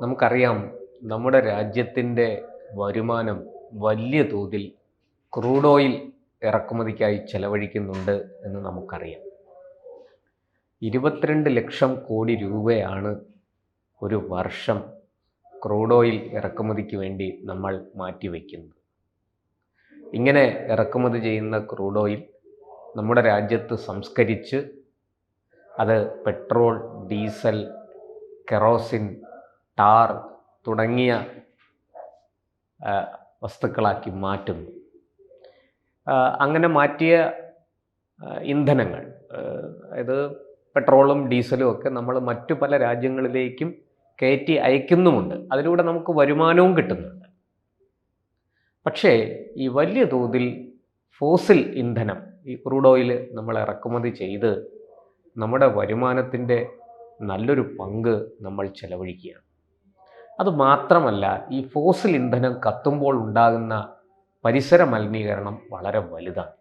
നമുക്കറിയാം, നമ്മുടെ രാജ്യത്തിൻ്റെ വരുമാനം വലിയ തോതിൽ ക്രൂഡ് ഓയിൽ ഇറക്കുമതിക്കായി ചെലവഴിക്കുന്നുണ്ട് എന്ന് നമുക്കറിയാം. 22 ലക്ഷം കോടി രൂപയാണ് ഒരു വർഷം ക്രൂഡ് ഓയിൽ ഇറക്കുമതിക്ക് വേണ്ടി നമ്മൾ മാറ്റിവെക്കുന്നത്. ഇങ്ങനെ ഇറക്കുമതി ചെയ്യുന്ന ക്രൂഡ് ഓയിൽ നമ്മുടെ രാജ്യത്ത് സംസ്കരിച്ച് അത് പെട്രോൾ, ഡീസൽ, കെറോസിൻ, ടാർ തുടങ്ങിയ വസ്തുക്കളാക്കി മാറ്റുന്നു. അങ്ങനെ മാറ്റിയ ഇന്ധനങ്ങൾ, അതായത് പെട്രോളും ഡീസലും ഒക്കെ നമ്മൾ മറ്റു പല രാജ്യങ്ങളിലേക്കും കയറ്റി അയക്കുന്നുമുണ്ട്. അതിലൂടെ നമുക്ക് വരുമാനവും കിട്ടുന്നുണ്ട്. പക്ഷേ ഈ വലിയ തോതിൽ ഫോസിൽ ഇന്ധനം, ഈ ക്രൂഡ് ഓയിൽ നമ്മൾ ഇറക്കുമതി ചെയ്ത് നമ്മുടെ വരുമാനത്തിൻ്റെ നല്ലൊരു പങ്ക് നമ്മൾ ചെലവഴിക്കുകയാണ്. അതുമാത്രമല്ല, ഈ ഫോസിൽ ഇന്ധനം കത്തുമ്പോൾ ഉണ്ടാകുന്ന പരിസര മലിനീകരണം വളരെ വലുതാണ്.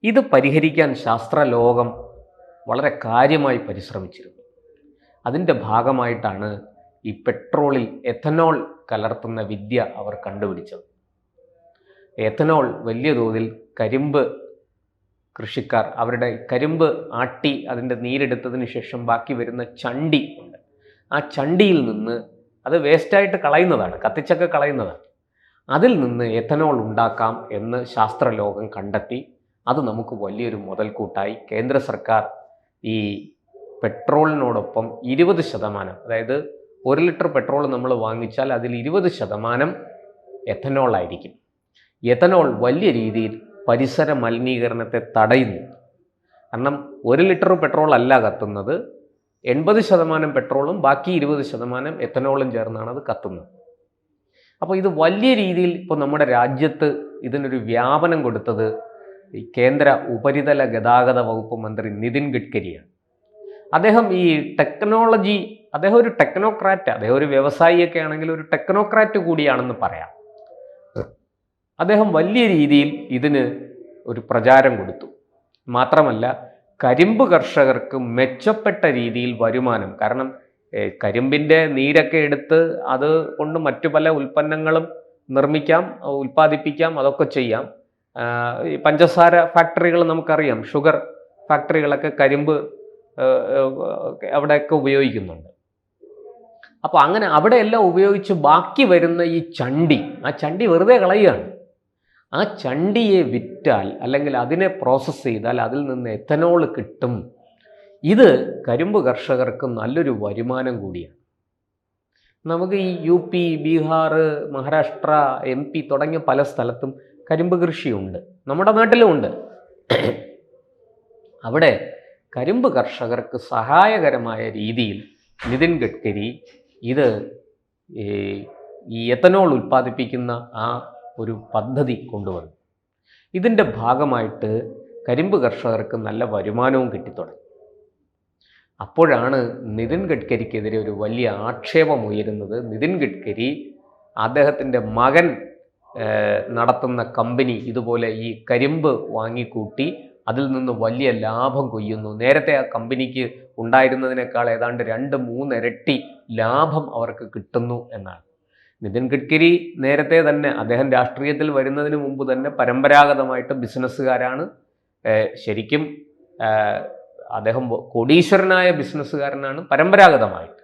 ഇത് പരിഹരിക്കാൻ ശാസ്ത്രലോകം വളരെ കാര്യമായി പരിശ്രമിച്ചിരുന്നു. അതിൻ്റെ ഭാഗമായിട്ടാണ് ഈ പെട്രോളിൽ എഥനോൾ കലർത്തുന്ന വിദ്യ അവർ കണ്ടുപിടിച്ചത്. എഥനോൾ വലിയ തോതിൽ കരിമ്പ് കൃഷിക്കാർ അവരുടെ കരിമ്പ് ആട്ടി അതിൻ്റെ നീരെടുത്തതിന് ശേഷം ബാക്കി വരുന്ന ചണ്ടി ഉണ്ട്. ആ ചണ്ടിയിൽ നിന്ന്, അത് വേസ്റ്റായിട്ട് കളയുന്നതാണ്, കത്തിച്ചൊക്കെ കളയുന്നതാണ്, അതിൽ നിന്ന് എഥനോൾ ഉണ്ടാക്കാം എന്ന് ശാസ്ത്രലോകം കണ്ടെത്തി. അത് നമുക്ക് വലിയൊരു മുതൽക്കൂട്ടായി. കേന്ദ്ര സർക്കാർ ഈ പെട്രോളിനോടൊപ്പം 20%, അതായത് 1 ലിറ്റർ പെട്രോൾ നമ്മൾ വാങ്ങിച്ചാൽ അതിൽ 20% എഥനോൾ ആയിരിക്കും. എഥനോൾ വലിയ രീതിയിൽ പരിസര മലിനീകരണത്തെ തടയുന്നു. കാരണം 1 ലിറ്റർ പെട്രോൾ അല്ല കത്തുന്നത്, 80% പെട്രോളും ബാക്കി 20% എഥനോളും ചേർന്നാണ് അത് കത്തുന്നത്. അപ്പോൾ ഇത് വലിയ രീതിയിൽ ഇപ്പോൾ നമ്മുടെ രാജ്യത്ത് ഇതിനൊരു വ്യാപനം കൊടുത്തത് ഈ കേന്ദ്ര ഉപരിതല ഗതാഗത വകുപ്പ് മന്ത്രി നിതിൻ ഗഡ്കരിയാണ്. അദ്ദേഹം ഈ ടെക്നോളജി, അദ്ദേഹം ഒരു ടെക്നോക്രാറ്റ്, അദ്ദേഹം ഒരു വ്യവസായിയൊക്കെ ആണെങ്കിൽ ഒരു ടെക്നോക്രാറ്റ് കൂടിയാണെന്ന് പറയാം. അദ്ദേഹം വലിയ രീതിയിൽ ഇതിന് ഒരു പ്രചാരം കൊടുത്തു. മാത്രമല്ല, കരിമ്പ് കർഷകർക്ക് മെച്ചപ്പെട്ട രീതിയിൽ വരുമാനം, കാരണം കരിമ്പിൻ്റെ നീരൊക്കെ എടുത്ത് അത് കൊണ്ട് മറ്റു പല ഉൽപ്പന്നങ്ങളും നിർമ്മിക്കാം, ഉൽപ്പാദിപ്പിക്കാം, അതൊക്കെ ചെയ്യാം. ഈ പഞ്ചസാര ഫാക്ടറികൾ നമുക്കറിയാം, ഷുഗർ ഫാക്ടറികളൊക്കെ കരിമ്പ് അവിടെയൊക്കെ ഉപയോഗിക്കുന്നുണ്ട്. അപ്പോൾ അങ്ങനെ അവിടെയെല്ലാം ഉപയോഗിച്ച് ബാക്കി വരുന്ന ഈ ചണ്ടി, ആ ചണ്ടി വെറുതെ കളയുകയാണ്. ആ ചണ്ടിയെ വിറ്റാൽ അല്ലെങ്കിൽ അതിനെ പ്രോസസ്സ് ചെയ്താൽ അതിൽ നിന്ന് എഥനോൾ കിട്ടും. ഇത് കരിമ്പ് കർഷകർക്ക് നല്ലൊരു വരുമാനം കൂടിയാണ്. നമുക്ക് ഈ UP, ബീഹാർ, മഹാരാഷ്ട്ര, MP തുടങ്ങിയ പല സ്ഥലത്തും കരിമ്പ് കൃഷിയുണ്ട്, നമ്മുടെ നാട്ടിലും ഉണ്ട്. അവിടെ കരിമ്പ് കർഷകർക്ക് സഹായകരമായ രീതിയിൽ നിതിൻ ഗഡ്കരി ഇത് ഈ എഥനോൾ ഉൽപ്പാദിപ്പിക്കുന്ന ആ ഒരു പദ്ധതി കൊണ്ടുവന്നു. ഇതിൻ്റെ ഭാഗമായിട്ട് കരിമ്പ് കർഷകർക്ക് നല്ല വരുമാനവും കിട്ടിത്തുടങ്ങി. അപ്പോഴാണ് നിതിൻ ഗഡ്കരിക്കെതിരെ ഒരു വലിയ ആക്ഷേപം ഉയരുന്നത്. നിതിൻ ഗഡ്കരി അദ്ദേഹത്തിൻ്റെ മകൻ നടത്തുന്ന കമ്പനി ഇതുപോലെ ഈ കരിമ്പ് വാങ്ങിക്കൂട്ടി അതിൽ നിന്ന് വലിയ ലാഭം കൊയ്യുന്നു. നേരത്തെ ആ കമ്പനിക്ക് ഉണ്ടായിരുന്നതിനേക്കാൾ ഏതാണ്ട് 2-3 ഇരട്ടി ലാഭം അവർക്ക് കിട്ടുന്നു എന്നാണ്. നിതിൻ ഗഡ്കരി നേരത്തെ തന്നെ, അദ്ദേഹം രാഷ്ട്രീയത്തിൽ വരുന്നതിന് മുമ്പ് തന്നെ പരമ്പരാഗതമായിട്ട് ബിസിനസ്സുകാരാണ്. ശരിക്കും അദ്ദേഹം കോടീശ്വരനായ ബിസിനസ്സുകാരനാണ് പരമ്പരാഗതമായിട്ട്.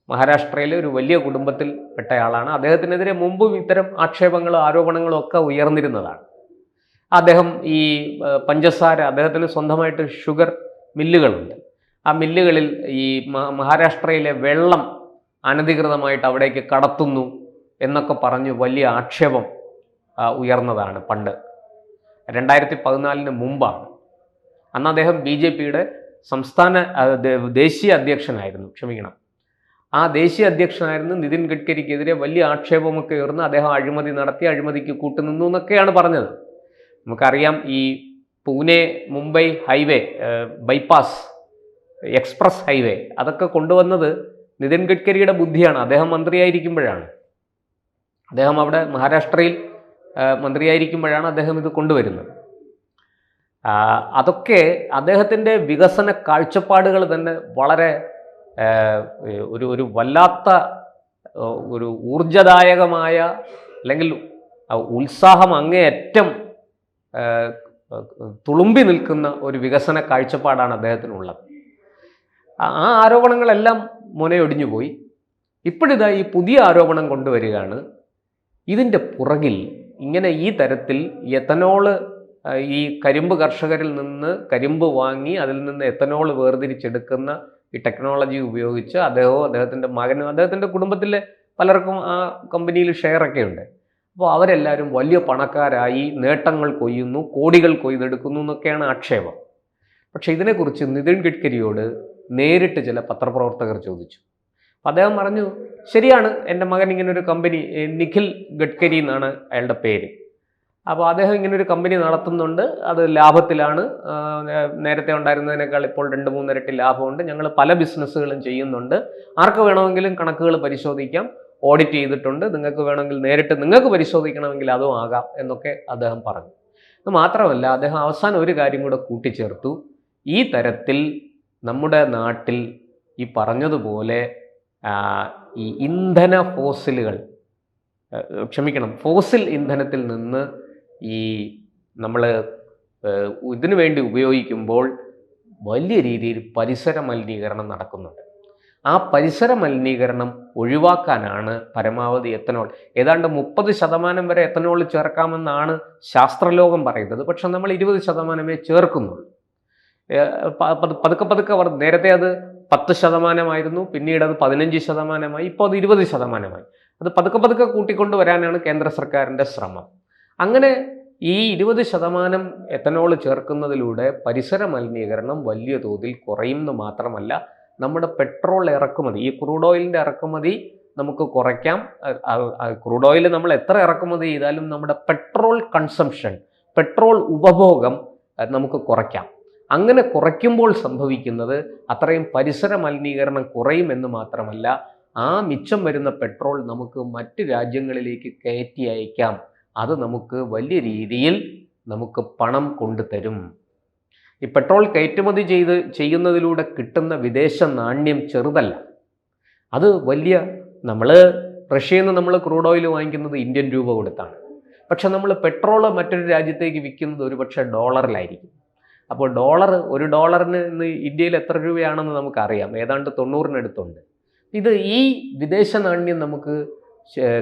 മഹാരാഷ്ട്രയിലെ ഒരു വലിയ കുടുംബത്തിൽ പെട്ടയാളാണ്. അദ്ദേഹത്തിനെതിരെ മുമ്പും ഇത്തരം ആക്ഷേപങ്ങളും ആരോപണങ്ങളും ഒക്കെ ഉയർന്നിരുന്നതാണ്. അദ്ദേഹം ഈ പഞ്ചസാര, അദ്ദേഹത്തിന് സ്വന്തമായിട്ട് ഷുഗർ മില്ലുകളുണ്ട്. ആ മില്ലുകളിൽ ഈ മഹാരാഷ്ട്രയിലെ വെള്ളം അനധികൃതമായിട്ട് അവിടേക്ക് കടത്തുന്നു എന്നൊക്കെ പറഞ്ഞ് വലിയ ആക്ഷേപം ഉയർന്നതാണ് പണ്ട്. 2014 മുമ്പാണ്. അന്ന് അദ്ദേഹം BJPയുടെ ദേശീയ അധ്യക്ഷനായിരുന്നു. ആ ദേശീയ അധ്യക്ഷനായിരുന്നു. നിതിൻ ഗഡ്കരിക്കെതിരെ വലിയ ആക്ഷേപമൊക്കെ ഉയർന്ന് അദ്ദേഹം അഴിമതി നടത്തി, അഴിമതിക്ക് കൂട്ടുനിന്നു എന്നൊക്കെയാണ് പറഞ്ഞത്. നമുക്കറിയാം, ഈ Pune Mumbai highway, bypass express highway, അതൊക്കെ കൊണ്ടുവന്നത് നിതിൻ ഗഡ്കരിയുടെ ബുദ്ധിയാണ്. അദ്ദേഹം മന്ത്രിയായിരിക്കുമ്പോഴാണ്, അദ്ദേഹം അവിടെ മഹാരാഷ്ട്രയിൽ മന്ത്രിയായിരിക്കുമ്പോഴാണ് അദ്ദേഹം ഇത് കൊണ്ടുവരുന്നത്. അതൊക്കെ അദ്ദേഹത്തിൻ്റെ വികസന കാഴ്ചപ്പാടുകൾ തന്നെ വളരെ ഒരു വല്ലാത്ത ഒരു ഊർജദായകമായ അല്ലെങ്കിൽ ഉത്സാഹം അങ്ങേയറ്റം തുളുമ്പി നിൽക്കുന്ന ഒരു വികസന കാഴ്ചപ്പാടാണ് അദ്ദേഹത്തിനുള്ളത്. ആ ആരോപണങ്ങളെല്ലാം മുനയൊടിഞ്ഞു പോയി. ഇപ്പോഴിതാ ഈ പുതിയ ആരോപണം കൊണ്ടുവരികയാണ്. ഇതിൻ്റെ പുറകിൽ ഇങ്ങനെ ഈ തരത്തിൽ എത്തനോള് ഈ കരിമ്പ് കർഷകരിൽ നിന്ന് കരിമ്പ് വാങ്ങി അതിൽ നിന്ന് എത്തനോൾ വേർതിരിച്ചെടുക്കുന്ന ഈ ടെക്നോളജി ഉപയോഗിച്ച് അദ്ദേഹത്തിൻ്റെ മകനും അദ്ദേഹത്തിൻ്റെ കുടുംബത്തിലെ പലർക്കും ആ കമ്പനിയിൽ ഷെയറൊക്കെ ഉണ്ട്. അപ്പോൾ അവരെല്ലാവരും വലിയ പണക്കാരായി നേട്ടങ്ങൾ കൊയ്യുന്നു, കോടികൾ കൊയ്തെടുക്കുന്നു എന്നൊക്കെയാണ് ആക്ഷേപം. പക്ഷേ ഇതിനെക്കുറിച്ച് നിതിൻ ഗഡ്കരിയോട് നേരിട്ട് ചില പത്രപ്രവർത്തകർ ചോദിച്ചു. അദ്ദേഹം പറഞ്ഞു, ശരിയാണ്, എൻ്റെ മകൻ ഇങ്ങനൊരു കമ്പനി, നിഖിൽ ഗഡ്കരി എന്നാണ് അയാളുടെ പേര്. അപ്പോൾ അദ്ദേഹം ഇങ്ങനൊരു കമ്പനി നടത്തുന്നുണ്ട്, അത് ലാഭത്തിലാണ്, നേരത്തെ ഉണ്ടായിരുന്നതിനേക്കാൾ ഇപ്പോൾ 2-3 ഇരട്ടി ലാഭമുണ്ട്, ഞങ്ങൾ പല ബിസിനസ്സുകളും ചെയ്യുന്നുണ്ട്, ആർക്ക് വേണമെങ്കിലും കണക്കുകൾ പരിശോധിക്കാം, ഓഡിറ്റ് ചെയ്തിട്ടുണ്ട്, നിങ്ങൾക്ക് വേണമെങ്കിൽ നേരിട്ട് നിങ്ങൾക്ക് പരിശോധിക്കണമെങ്കിൽ അതും ആകാം എന്നൊക്കെ അദ്ദേഹം പറഞ്ഞു. അത് മാത്രമല്ല, അദ്ദേഹം അവസാനം ഒരു കാര്യം കൂടെ കൂട്ടിച്ചേർത്തു. ഈ തരത്തിൽ നമ്മുടെ നാട്ടിൽ ഈ പറഞ്ഞതുപോലെ ഈ ഫോസിൽ ഇന്ധനത്തിൽ നിന്ന് ഈ നമ്മൾ ഇതിനു വേണ്ടി ഉപയോഗിക്കുമ്പോൾ വലിയ രീതിയിൽ പരിസര മലിനീകരണം നടക്കുന്നുണ്ട്. ആ പരിസര മലിനീകരണം ഒഴിവാക്കാനാണ് പരമാവധി എത്തനോൾ, ഏതാണ്ട് 30% വരെ എത്തനോൾ ചേർക്കാമെന്നാണ് ശാസ്ത്രലോകം പറയുന്നത്. പക്ഷെ നമ്മൾ 20% ചേർക്കുന്നുള്ളൂ. പതുക്കെ അവർ നേരത്തെ അത് 10% പിന്നീട് അത് 15%, ഇപ്പോൾ അത് 20%. അത് പതുക്കെ കൂട്ടിക്കൊണ്ട് വരാനാണ് കേന്ദ്ര സർക്കാരിൻ്റെ ശ്രമം. അങ്ങനെ ഈ 20% എത്തനോൾ ചേർക്കുന്നതിലൂടെ പരിസര മലിനീകരണം വലിയ തോതിൽ കുറയുമെന്ന് മാത്രമല്ല, നമ്മുടെ പെട്രോൾ ഇറക്കുമതി, ഈ ക്രൂഡ് ഓയിലിൻ്റെ ഇറക്കുമതി നമുക്ക് കുറയ്ക്കാം. ക്രൂഡ് ഓയിൽ നമ്മൾ എത്ര ഇറക്കുമതി ചെയ്താലും നമ്മുടെ പെട്രോൾ കൺസംഷൻ, പെട്രോൾ ഉപഭോഗം നമുക്ക് കുറയ്ക്കാം. അങ്ങനെ കുറയ്ക്കുമ്പോൾ സംഭവിക്കുന്നത് അത്രയും പരിസര മലിനീകരണം കുറയുമെന്ന് മാത്രമല്ല, ആ മിച്ചം വരുന്ന പെട്രോൾ നമുക്ക് മറ്റ് രാജ്യങ്ങളിലേക്ക് കയറ്റി അയക്കാം. അത് നമുക്ക് വലിയ രീതിയിൽ നമുക്ക് പണം കൊണ്ടുതരും. ഈ പെട്രോൾ കയറ്റുമതി ചെയ്യുന്നതിലൂടെ കിട്ടുന്ന വിദേശ നാണ്യം ചെറുതല്ല. അത് വലിയ, റഷ്യയിൽ നിന്ന് നമ്മൾ ക്രൂഡ് ഓയിൽ വാങ്ങിക്കുന്നത് ഇന്ത്യൻ രൂപ കൊടുത്താണ്. പക്ഷെ നമ്മൾ പെട്രോൾ മറ്റൊരു രാജ്യത്തേക്ക് വിൽക്കുന്നത് ഒരുപക്ഷെ ഡോളറിലായിരിക്കും. അപ്പോൾ $1 ഇന്ന് ഇന്ത്യയിൽ എത്ര രൂപയാണെന്ന് നമുക്കറിയാം, ഏതാണ്ട് 90-അടുത്തുണ്ട്. ഈ വിദേശ നാണ്യം നമുക്ക്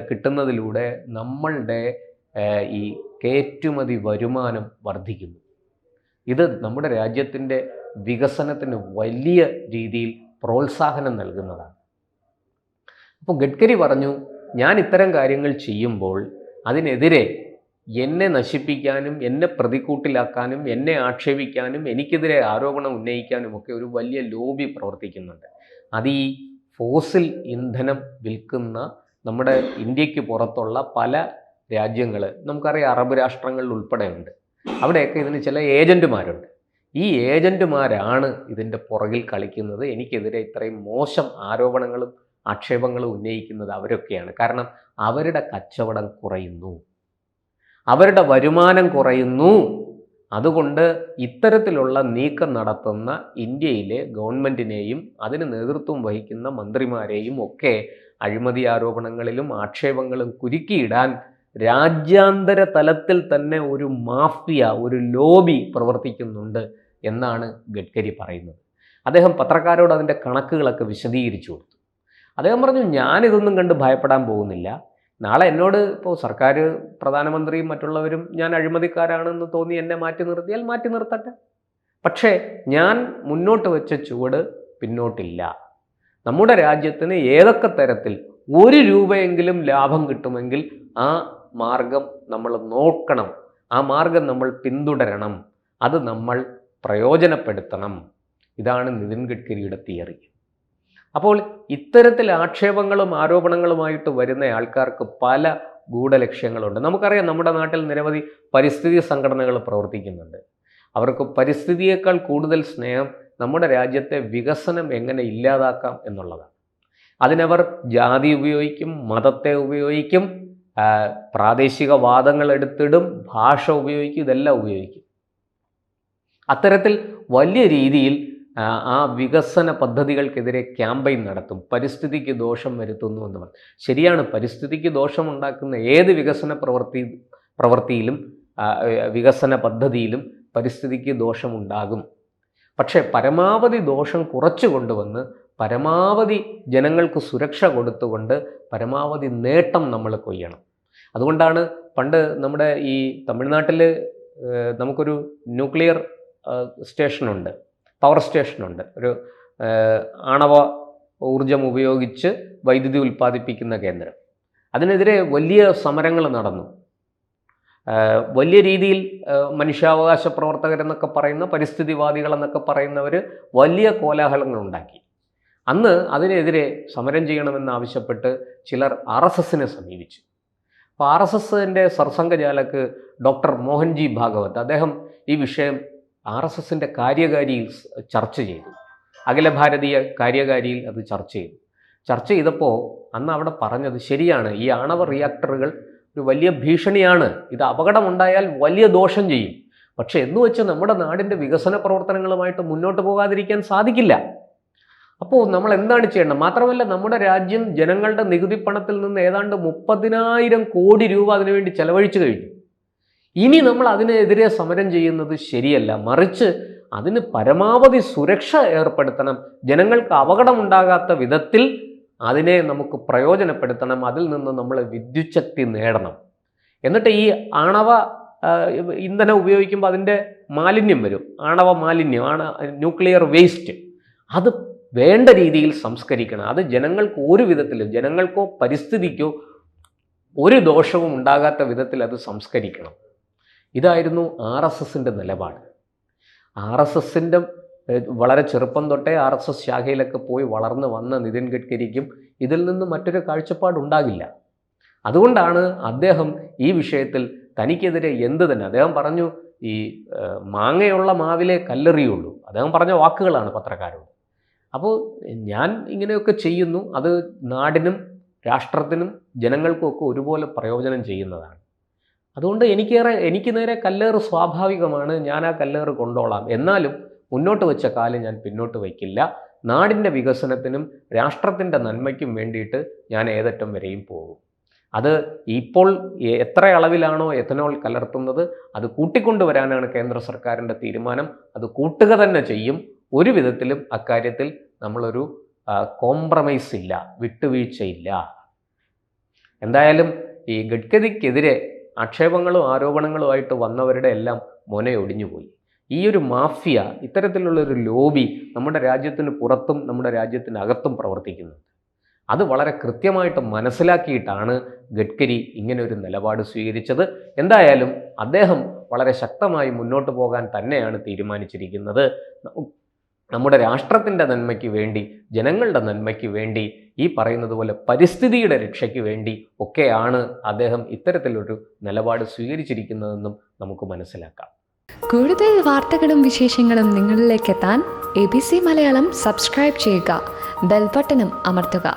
കിട്ടുന്നതിലൂടെ നമ്മളുടെ ഈ കയറ്റുമതി വരുമാനം വർദ്ധിക്കുന്നു. ഇത് നമ്മുടെ രാജ്യത്തിൻ്റെ വികസനത്തിന് വലിയ രീതിയിൽ പ്രോത്സാഹനം നൽകുന്നതാണ്. അപ്പോൾ ഗഡ്കരി പറഞ്ഞു, ഞാൻ ഇത്തരം കാര്യങ്ങൾ ചെയ്യുമ്പോൾ അതിനെതിരെ എന്നെ നശിപ്പിക്കാനും എന്നെ പ്രതിക്കൂട്ടിലാക്കാനും എന്നെ ആക്ഷേപിക്കാനും എനിക്കെതിരെ ആരോപണം ഉന്നയിക്കാനും ഒക്കെ ഒരു വലിയ ലോബി പ്രവർത്തിക്കുന്നുണ്ട്. അത് ഈ ഫോസിൽ ഇന്ധനം വിൽക്കുന്ന നമ്മുടെ ഇന്ത്യക്ക് പുറത്തുള്ള പല രാജ്യങ്ങൾ, നമുക്കറിയാം അറബ് രാഷ്ട്രങ്ങളിൽ ഉൾപ്പെടെയുണ്ട്, അവിടെയൊക്കെ ഇതിന് ചില ഏജൻറ്റുമാരുണ്ട്. ഈ ഏജൻറ്റുമാരാണ് ഇതിൻ്റെ പുറകിൽ കളിക്കുന്നത്. എനിക്കെതിരെ ഇത്രയും മോശം ആരോപണങ്ങളും ആക്ഷേപങ്ങളും ഉന്നയിക്കുന്നത് അവരൊക്കെയാണ്. കാരണം അവരുടെ കച്ചവടം കുറയുന്നു, അവരുടെ വരുമാനം കുറയുന്നു. അതുകൊണ്ട് ഇത്തരത്തിലുള്ള നീക്കം നടത്തുന്ന ഇന്ത്യയിലെ ഗവൺമെൻറ്റിനെയും അതിന് നേതൃത്വം വഹിക്കുന്ന മന്ത്രിമാരെയും ഒക്കെ അഴിമതി ആരോപണങ്ങളിലും ആക്ഷേപങ്ങളും കുരുക്കിയിടാൻ രാജ്യാന്തര തലത്തിൽ തന്നെ ഒരു മാഫിയ, ഒരു ലോബി പ്രവർത്തിക്കുന്നുണ്ട് എന്നാണ് ഗഡ്കരി പറയുന്നത്. അദ്ദേഹം പത്രക്കാരോട് അതിൻ്റെ കണക്കുകളൊക്കെ വിശദീകരിച്ചു കൊടുത്തു. അദ്ദേഹം പറഞ്ഞു, ഞാനിതൊന്നും കണ്ട് ഭയപ്പെടാൻ പോകുന്നില്ല. നാളെ എന്നോട് ഇപ്പോൾ സർക്കാർ, പ്രധാനമന്ത്രിയും മറ്റുള്ളവരും ഞാൻ അഴിമതിക്കാരാണെന്ന് തോന്നി എന്നെ മാറ്റി നിർത്തിയാൽ മാറ്റി നിർത്തട്ടെ. പക്ഷേ ഞാൻ മുന്നോട്ട് വെച്ച ചുവട് പിന്നോട്ടില്ല. നമ്മുടെ രാജ്യത്തിന് ഏതൊക്കെ തരത്തിൽ 1 രൂപയെങ്കിലും ലാഭം കിട്ടുമെങ്കിൽ ആ മാർഗം നമ്മൾ നോക്കണം, ആ മാർഗം നമ്മൾ പിന്തുടരണം, അത് നമ്മൾ പ്രയോജനപ്പെടുത്തണം. ഇതാണ് നിതിൻ ഗഡ്കരിയുടെ തിയറി. അപ്പോൾ ഇത്തരത്തിൽ ആക്ഷേപങ്ങളും ആരോപണങ്ങളുമായിട്ട് വരുന്ന ആൾക്കാർക്ക് പല ഗൂഢലക്ഷ്യങ്ങളുണ്ട്. നമുക്കറിയാം, നമ്മുടെ നാട്ടിൽ നിരവധി പരിസ്ഥിതി സംഘടനകൾ പ്രവർത്തിക്കുന്നുണ്ട്. അവർക്ക് പരിസ്ഥിതിയേക്കാൾ കൂടുതൽ സ്നേഹം നമ്മുടെ രാജ്യത്തെ വികസനം എങ്ങനെ ഇല്ലാതാക്കാം എന്നുള്ളതാണ്. അതിനവർ ജാതി ഉപയോഗിക്കും, മതത്തെ ഉപയോഗിക്കും, പ്രാദേശിക വാദങ്ങൾ എടുത്തിടും, ഭാഷ ഉപയോഗിക്കും, ഇതെല്ലാം ഉപയോഗിക്കും. അത്തരത്തിൽ വലിയ രീതിയിൽ ആ വികസന പദ്ധതികൾക്കെതിരെ ക്യാമ്പയിൻ നടത്തും, പരിസ്ഥിതിക്ക് ദോഷം വരുത്തുന്നു എന്ന് പറഞ്ഞു. ശരിയാണ്, പരിസ്ഥിതിക്ക് ദോഷമുണ്ടാക്കുന്ന ഏത് വികസന പ്രവൃത്തിയിലും വികസന പദ്ധതിയിലും പരിസ്ഥിതിക്ക് ദോഷമുണ്ടാകും. പക്ഷേ പരമാവധി ദോഷം കുറച്ചു കൊണ്ടുവന്ന് പരമാവധി ജനങ്ങൾക്ക് സുരക്ഷ കൊടുത്തുകൊണ്ട് പരമാവധി നേട്ടം നമ്മൾ കൊയ്യണം. അതുകൊണ്ടാണ് പണ്ട് നമ്മുടെ ഈ തമിഴ്നാട്ടിൽ നമുക്കൊരു ന്യൂക്ലിയർ സ്റ്റേഷനുണ്ട്, പവർ സ്റ്റേഷനുണ്ട്, ഒരു ആണവ ഊർജം ഉപയോഗിച്ച് വൈദ്യുതി ഉൽപ്പാദിപ്പിക്കുന്ന കേന്ദ്രം. അതിനെതിരെ വലിയ സമരങ്ങൾ നടന്നു. വലിയ രീതിയിൽ മനുഷ്യാവകാശ പ്രവർത്തകരെന്നൊക്കെ പറയുന്ന, പരിസ്ഥിതിവാദികളെന്നൊക്കെ പറയുന്നവർ വലിയ കോലാഹലങ്ങൾ ഉണ്ടാക്കി. അന്ന് അതിനെതിരെ സമരം ചെയ്യണമെന്നാവശ്യപ്പെട്ട് ചിലർ RSSനെ സമീപിച്ചു. അപ്പോൾ RSSൻ്റെ സർസംഘചാലക് ഡോക്ടർ മോഹൻജി ഭാഗവത്, അദ്ദേഹം ഈ വിഷയം RSSൻ്റെ കാര്യകാരിയിൽ ചർച്ച ചെയ്തു. അഖില ഭാരതീയ കാര്യകാരിയിൽ അത് ചർച്ച ചെയ്തപ്പോൾ അന്ന് അവിടെ പറഞ്ഞത് ശരിയാണ്, ഈ ആണവ റിയാക്ടറുകൾ ഒരു വലിയ ഭീഷണിയാണ്, ഇത് അപകടമുണ്ടായാൽ വലിയ ദോഷം ചെയ്യും. പക്ഷേ എന്ന് വെച്ച് നമ്മുടെ നാടിൻ്റെ വികസന പ്രവർത്തനങ്ങളുമായിട്ട് മുന്നോട്ട് പോകാതിരിക്കാൻ സാധിക്കില്ല. അപ്പോൾ നമ്മൾ എന്താണ് ചെയ്യേണ്ടത്? മാത്രമല്ല, നമ്മുടെ രാജ്യം ജനങ്ങളുടെ നികുതി പണത്തിൽ നിന്ന് ഏതാണ്ട് 30,000 കോടി രൂപ അതിനുവേണ്ടി ചെലവഴിച്ചു കഴിഞ്ഞു. ഇനി നമ്മൾ അതിനെതിരെ സമരം ചെയ്യുന്നത് ശരിയല്ല. മറിച്ച് അതിന് പരമാവധി സുരക്ഷ ഏർപ്പെടുത്തണം. ജനങ്ങൾക്ക് അപകടമുണ്ടാകാത്ത വിധത്തിൽ അതിനെ നമുക്ക് പ്രയോജനപ്പെടുത്തണം. അതിൽ നിന്ന് നമ്മൾ വിദ്യുച്ഛക്തി നേടണം. എന്നിട്ട് ഈ ആണവ ഇന്ധനം ഉപയോഗിക്കുമ്പോൾ അതിൻ്റെ മാലിന്യം വരും, ആണവ മാലിന്യം, ന്യൂക്ലിയർ വേസ്റ്റ്, അത് വേണ്ട രീതിയിൽ സംസ്കരിക്കണം. അത് ജനങ്ങൾക്ക് ഒരു വിധത്തിലും, ജനങ്ങൾക്കോ പരിസ്ഥിതിക്കോ ഒരു ദോഷവും ഉണ്ടാകാത്ത വിധത്തിൽ അത് സംസ്കരിക്കണം. ഇതായിരുന്നു RSSൻ്റെ നിലപാട്. RSSൻ്റെ വളരെ ചെറുപ്പം തൊട്ടേ RSS ശാഖയിലൊക്കെ പോയി വളർന്നു വന്ന നിതിൻ ഗഡ്കരിക്കും ഇതിൽ നിന്ന് മറ്റൊരു കാഴ്ചപ്പാടുണ്ടാകില്ല. അതുകൊണ്ടാണ് അദ്ദേഹം ഈ വിഷയത്തിൽ തനിക്കെതിരെ എന്ത് തന്നെ, അദ്ദേഹം പറഞ്ഞു, ഈ മാങ്ങയുള്ള മാവിലെ കല്ലെറിയുള്ളൂ, അദ്ദേഹം പറഞ്ഞ വാക്കുകളാണ് പത്രക്കാരോട്. അപ്പോൾ ഞാൻ ഇങ്ങനെയൊക്കെ ചെയ്യുന്നു, അത് നാടിനും രാഷ്ട്രത്തിനും ജനങ്ങൾക്കും ഒക്കെ ഒരുപോലെ പ്രയോജനം ചെയ്യുന്നതാണ്. അതുകൊണ്ട് എനിക്ക് നേരെ കല്ലേറ് സ്വാഭാവികമാണ്, ഞാൻ ആ കല്ലേറ് കൊണ്ടോളാം. എന്നാലും മുന്നോട്ട് വെച്ച കാലം ഞാൻ പിന്നോട്ട് വയ്ക്കില്ല. നാടിൻ്റെ വികസനത്തിനും രാഷ്ട്രത്തിൻ്റെ നന്മയ്ക്കും വേണ്ടിയിട്ട് ഞാൻ ഏതറ്റം വരെയും പോകും. അത് ഇപ്പോൾ എത്ര അളവിലാണോ എഥനോൾ കലർത്തുന്നത് അത് കൂട്ടിക്കൊണ്ടുവരാനാണ് കേന്ദ്ര സർക്കാരിൻ്റെ തീരുമാനം. അത് കൂട്ടുക തന്നെ ചെയ്യും. ഒരു വിധത്തിലും അക്കാര്യത്തിൽ നമ്മളൊരു കോംപ്രമൈസ് ഇല്ല, വിട്ടുവീഴ്ചയില്ല. എന്തായാലും ഈ ഗഡ്കരിക്കെതിരെ ആക്ഷേപങ്ങളും ആരോപണങ്ങളുമായിട്ട് വന്നവരുടെ എല്ലാം മൊനയൊടിഞ്ഞുപോയി. ഈ ഒരു മാഫിയ, ഇത്തരത്തിലുള്ളൊരു ലോബി നമ്മുടെ രാജ്യത്തിന് പുറത്തും നമ്മുടെ രാജ്യത്തിനകത്തും പ്രവർത്തിക്കുന്നുണ്ട്. അത് വളരെ കൃത്യമായിട്ട് മനസ്സിലാക്കിയിട്ടാണ് ഗഡ്കരി ഇങ്ങനെ ഒരു നിലപാട് സ്വീകരിച്ചത്. എന്തായാലും അദ്ദേഹം വളരെ ശക്തമായി മുന്നോട്ട് പോകാൻ തന്നെയാണ് തീരുമാനിച്ചിരിക്കുന്നത്. നമ്മുടെ രാഷ്ട്രത്തിൻ്റെ നന്മയ്ക്ക് വേണ്ടി, ജനങ്ങളുടെ നന്മയ്ക്ക് വേണ്ടി, ഈ പറയുന്നത് പോലെ പരിസ്ഥിതിയുടെ രക്ഷയ്ക്ക് വേണ്ടി ഒക്കെയാണ് അദ്ദേഹം ഇത്തരത്തിലൊരു നിലപാട് സ്വീകരിച്ചിരിക്കുന്നതെന്നും നമുക്ക് മനസ്സിലാക്കാം. കൂടുതൽ വാർത്തകളും വിശേഷങ്ങളും നിങ്ങളിലേക്ക് എത്താൻ ABC മലയാളം സബ്സ്ക്രൈബ് ചെയ്യുക, ബെൽ ബട്ടണും അമർത്തുക.